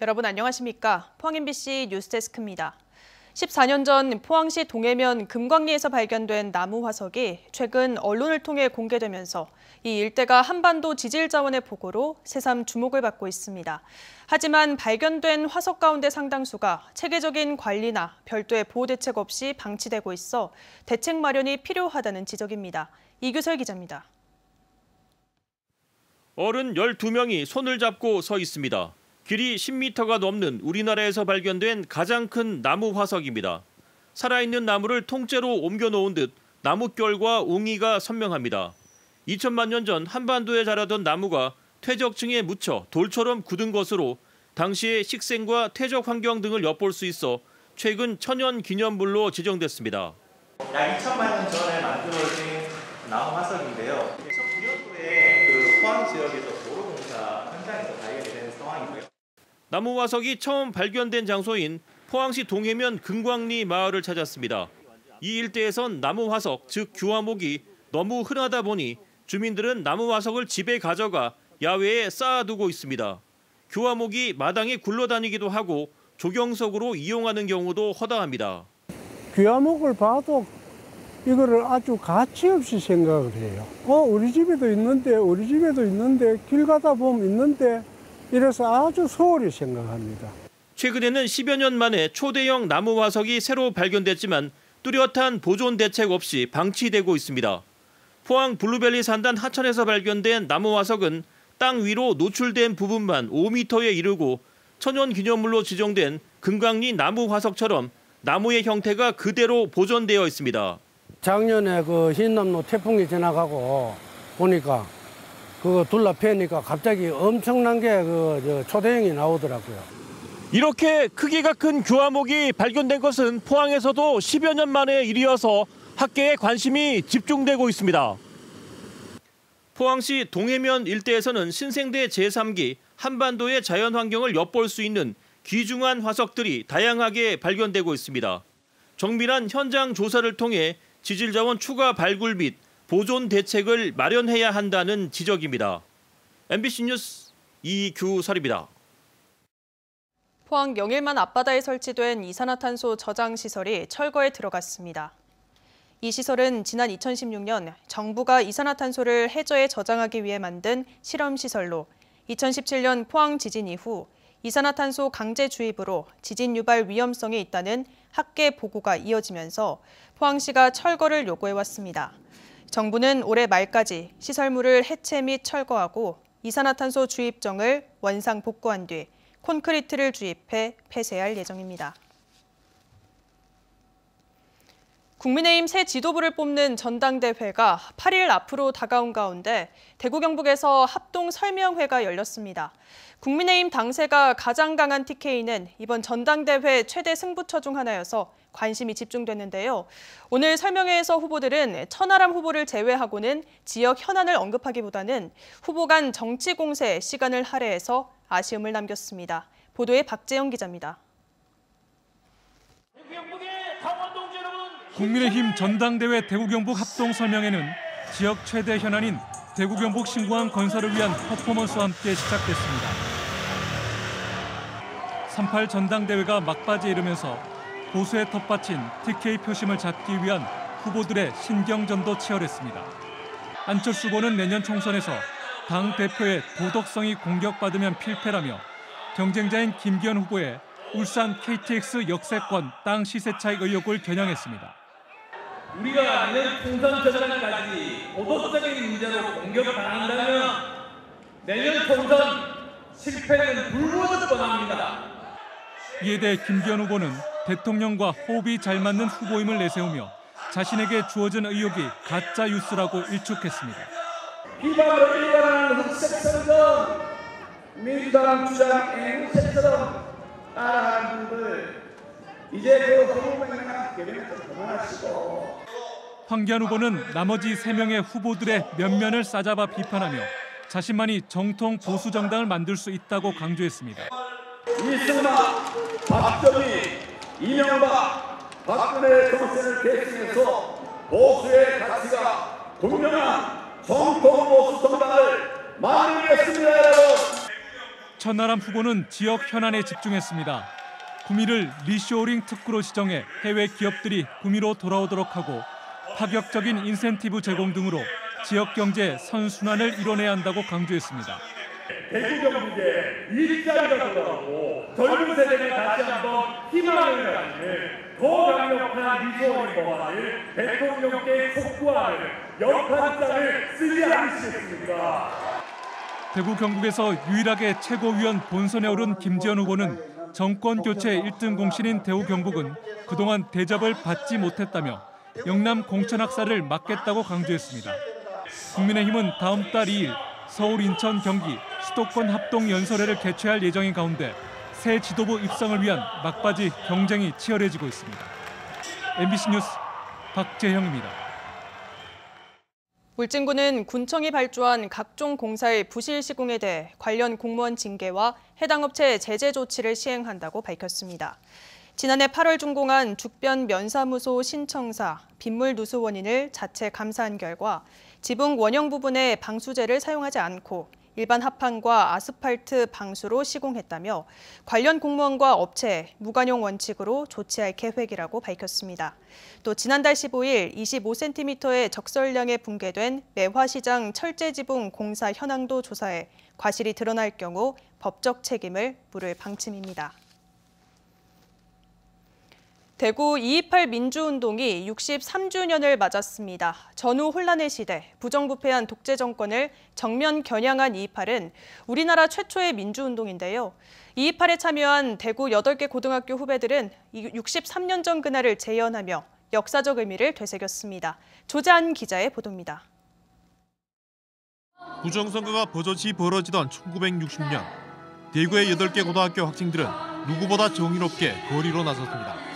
여러분 안녕하십니까? 포항 MBC 뉴스데스크입니다. 14년 전 포항시 동해면 금광리에서 발견된 나무 화석이 최근 언론을 통해 공개되면서 이 일대가 한반도 지질 자원의 보고로 새삼 주목을 받고 있습니다. 하지만 발견된 화석 가운데 상당수가 체계적인 관리나 별도의 보호 대책 없이 방치되고 있어 대책 마련이 필요하다는 지적입니다. 이규설 기자입니다. 어른 12명이 손을 잡고 서 있습니다. 길이 10m가 넘는 우리나라에서 발견된 가장 큰 나무 화석입니다. 살아있는 나무를 통째로 옮겨놓은 듯 나뭇결과 웅이가 선명합니다. 2000만 년 전 한반도에 자라던 나무가 퇴적층에 묻혀 돌처럼 굳은 것으로 당시의 식생과 퇴적 환경 등을 엿볼 수 있어 최근 천연기념물로 지정됐습니다. 약 2000만 년 전에 만들어진 나무 화석인데요. 2009년도에 그 포항 지역에서 도로공사 현장에서 발견이 된 상황이고요. 나무 화석이 처음 발견된 장소인 포항시 동해면 금광리 마을을 찾았습니다. 이 일대에선 나무 화석, 즉 규화목이 너무 흔하다 보니 주민들은 나무 화석을 집에 가져가 야외에 쌓아두고 있습니다. 규화목이 마당에 굴러다니기도 하고 조경석으로 이용하는 경우도 허다합니다. 규화목을 봐도 이거를 아주 가치 없이 생각을 해요. 우리 집에도 있는데 길 가다 보면 있는데 이래서 아주 소홀히 생각합니다. 최근에는 10여 년 만에 초대형 나무 화석이 새로 발견됐지만 뚜렷한 보존 대책 없이 방치되고 있습니다. 포항 블루벨리 산단 하천에서 발견된 나무 화석은 땅 위로 노출된 부분만 5m에 이르고 천연기념물로 지정된 금광리 나무 화석처럼 나무의 형태가 그대로 보존되어 있습니다. 작년에 그 흰남노 태풍이 지나가고 보니까 그거 둘러패니까 갑자기 엄청난 게 초대형이 나오더라고요. 이렇게 크기가 큰 규화목이 발견된 것은 포항에서도 10여 년 만의 일이어서 학계에 관심이 집중되고 있습니다. 포항시 동해면 일대에서는 신생대 제3기 한반도의 자연환경을 엿볼 수 있는 귀중한 화석들이 다양하게 발견되고 있습니다. 정밀한 현장 조사를 통해 지질자원 추가 발굴 및 보존 대책을 마련해야 한다는 지적입니다. MBC 뉴스 이규설입니다. 포항 영일만 앞바다에 설치된 이산화탄소 저장 시설이 철거에 들어갔습니다. 이 시설은 지난 2016년 정부가 이산화탄소를 해저에 저장하기 위해 만든 실험시설로 2017년 포항 지진 이후 이산화탄소 강제 주입으로 지진 유발 위험성이 있다는 학계 보고가 이어지면서 포항시가 철거를 요구해왔습니다. 정부는 올해 말까지 시설물을 해체 및 철거하고 이산화탄소 주입정을 원상 복구한 뒤 콘크리트를 주입해 폐쇄할 예정입니다. 국민의힘 새 지도부를 뽑는 전당대회가 8일 앞으로 다가온 가운데 대구 경북에서 합동 설명회가 열렸습니다. 국민의힘 당세가 가장 강한 TK는 이번 전당대회 최대 승부처 중 하나여서 관심이 집중됐는데요. 오늘 설명회에서 후보들은 천하람 후보를 제외하고는 지역 현안을 언급하기보다는 후보 간 정치 공세에 시간을 할애해서 아쉬움을 남겼습니다. 보도에 박재영 기자입니다. 국민의힘 전당대회 대구 경북 합동 설명회는 지역 최대 현안인 대구 경북 신공항 건설을 위한 퍼포먼스와 함께 시작됐습니다. 3.8 전당대회가 막바지에 이르면서 보수의 텃밭인 TK 표심을 잡기 위한 후보들의 신경전도 치열했습니다. 안철수 후보는 내년 총선에서 당 대표의 도덕성이 공격받으면 필패라며 경쟁자인 김기현 후보의 울산 KTX 역세권 땅 시세 차익 의혹을 겨냥했습니다. 우리가 내년 총선 전까지 도덕적인 문제로 공격당한다면 내년 총선 실패는 불무할 뻔합니다. 이에 대해 김기현 후보는 대통령과 호흡이 잘 맞는 후보임을 내세우며 자신에게 주어진 의혹이 가짜 뉴스라고 일축했습니다. 비방을 일관하는 흑색선전, 민주당 주장 앵무새처럼 따라하는 분들 이제 그 허무맹랑한 개변을 그만하시고. 황교안 후보는 나머지 3명의 후보들의 면면을 싸잡아 비판하며 자신만이 정통 보수 정당을 만들 수 있다고 강조했습니다. 이승만, 박정희, 이명박, 박근혜 정권을 계승해서 보수의 가치가 분명한 정통 보수 정당을 만들겠습니다, 여러분. 천하람 후보는 지역 현안에 집중했습니다. 구미를 리쇼어링 특구로 지정해 해외 기업들이 구미로 돌아오도록 하고 파격적인 인센티브 제공 등으로 지역 경제 선순환을 이뤄내야 한다고 강조했습니다. 대구 경북에 일자리가 돌아오고 젊은 세대가 다시 한번 희망을 갖는 더 강력한 리소어링 법안을 대통령께 촉구하는 역할장을 쓰지 않으시겠습니까? 대구 경북에서 유일하게 최고위원 본선에 오른 김지현 후보는 정권 교체 1등 공신인 대구 경북은 그동안 대접을 받지 못했다며 영남 공천학살을 막겠다고 강조했습니다. 국민의힘은 다음 달 2일 서울, 인천, 경기 수도권 합동 연설회를 개최할 예정인 가운데 새 지도부 입성을 위한 막바지 경쟁이 치열해지고 있습니다. MBC 뉴스 박재형입니다. 울진군은 군청이 발주한 각종 공사의 부실 시공에 대해 관련 공무원 징계와 해당 업체 제재 조치를 시행한다고 밝혔습니다. 지난해 8월 준공한 죽변 면사무소 신청사 빗물 누수 원인을 자체 감사한 결과 지붕 원형 부분에 방수제를 사용하지 않고 일반 합판과 아스팔트 방수로 시공했다며 관련 공무원과 업체에 무관용 원칙으로 조치할 계획이라고 밝혔습니다. 또 지난달 15일 25cm의 적설량에 붕괴된 매화시장 철제지붕 공사 현황도 조사해 과실이 드러날 경우 법적 책임을 물을 방침입니다. 대구 2.28 민주운동이 63주년을 맞았습니다. 전후 혼란의 시대, 부정부패한 독재 정권을 정면 겨냥한 2.28은 우리나라 최초의 민주운동인데요. 2.28에 참여한 대구 8개 고등학교 후배들은 63년 전 그날을 재현하며 역사적 의미를 되새겼습니다. 조재한 기자의 보도입니다. 부정선거가 버젓이 벌어지던 1960년, 대구의 8개 고등학교 학생들은 누구보다 정의롭게 거리로 나섰습니다.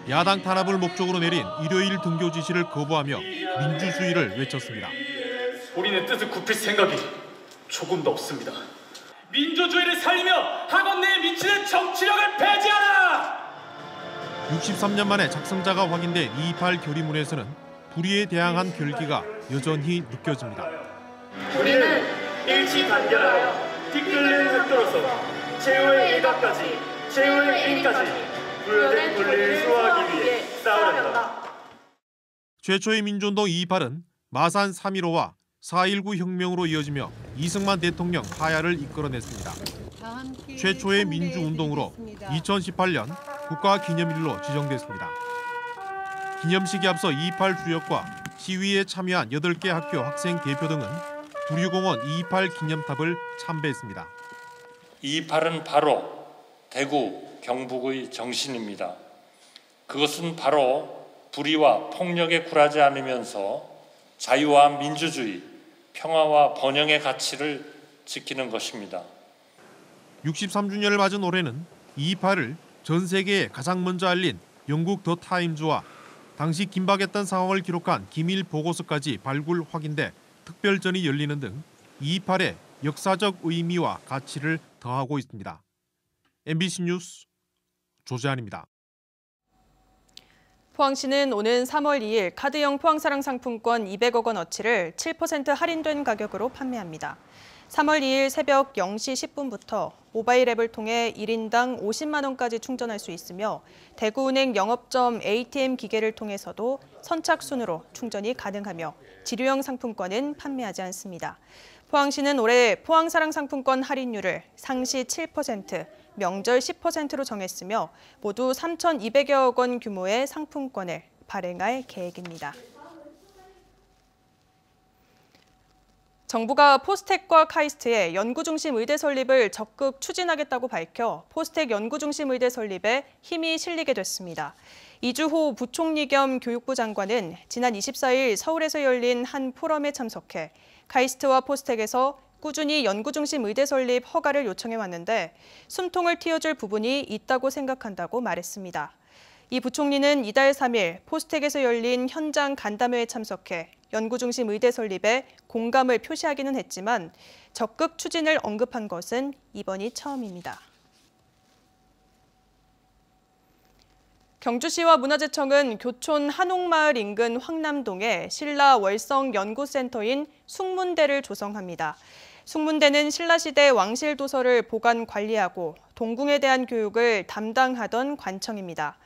야당 탄압을 목적으로 내린 일요일 등교 지시를 거부하며 민주주의를 외쳤습니다. 우리는 뜻을 굽힐 생각이 조금도 없습니다. 민주주의를 살리며 학원 내에 미치는 정치력을 폐지하라! 63년 만에 작성자가 확인된 2.28 결의문에서는 불의에 대항한 결기가 여전히 느껴집니다. 우리는 일치단결하여 뒤끌린 흑도로서 최후의 일각까지, 최후의 일인까지 부여된 권리를 수호하기 위해 싸우려 한다. 최초의 민주운동 2.28은 마산 3.15와 4.19 혁명으로 이어지며 이승만 대통령 하야를 이끌어냈습니다. 최초의 민주운동으로 2018년 국가기념일로 지정됐습니다. 기념식에 앞서 2.28 주역과 시위에 참여한 8개 학교 학생 대표 등은 부류공원 2.28 기념탑을 참배했습니다. 2.28은 바로 대구, 경북의 정신입니다. 그것은 바로 불의와 폭력에 굴하지 않으면서 자유와 민주주의, 평화와 번영의 가치를 지키는 것입니다. 63주년을 맞은 올해는 2.28을 전 세계에 가장 먼저 알린 영국 더 타임즈와 당시 긴박했던 상황을 기록한 기밀 보고서까지 발굴 확인돼 특별전이 열리는 등 2.28의 역사적 의미와 가치를 더하고 있습니다. MBC 뉴스 조재한입니다. 포항시는 오는 3월 2일 카드형 포항사랑 상품권 200억 원어치를 7% 할인된 가격으로 판매합니다. 3월 2일 새벽 0시 10분부터 모바일 앱을 통해 1인당 50만 원까지 충전할 수 있으며 대구은행 영업점 ATM 기계를 통해서도 선착순으로 충전이 가능하며 지류형 상품권은 판매하지 않습니다. 포항시는 올해 포항사랑 상품권 할인율을 상시 7%, 명절 10%로 정했으며 모두 3,200여억 원 규모의 상품권을 발행할 계획입니다. 정부가 포스텍과 카이스트의 연구중심 의대 설립을 적극 추진하겠다고 밝혀 포스텍 연구중심 의대 설립에 힘이 실리게 됐습니다. 이주호 부총리 겸 교육부 장관은 지난 24일 서울에서 열린 한 포럼에 참석해 카이스트와 포스텍에서 꾸준히 연구중심 의대 설립 허가를 요청해왔는데 숨통을 틔워줄 부분이 있다고 생각한다고 말했습니다. 이 부총리는 이달 3일 포스텍에서 열린 현장 간담회에 참석해 연구중심 의대 설립에 공감을 표시하기는 했지만 적극 추진을 언급한 것은 이번이 처음입니다. 경주시와 문화재청은 교촌 한옥마을 인근 황남동에 신라 월성 연구센터인 숭문대를 조성합니다. 숭문대는 신라시대 왕실 도서를 보관 관리하고 동궁에 대한 교육을 담당하던 관청입니다.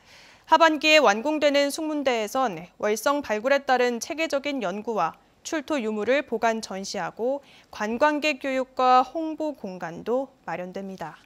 하반기에 완공되는 숭문대에선 월성 발굴에 따른 체계적인 연구와 출토 유물을 보관 전시하고 관광객 교육과 홍보 공간도 마련됩니다.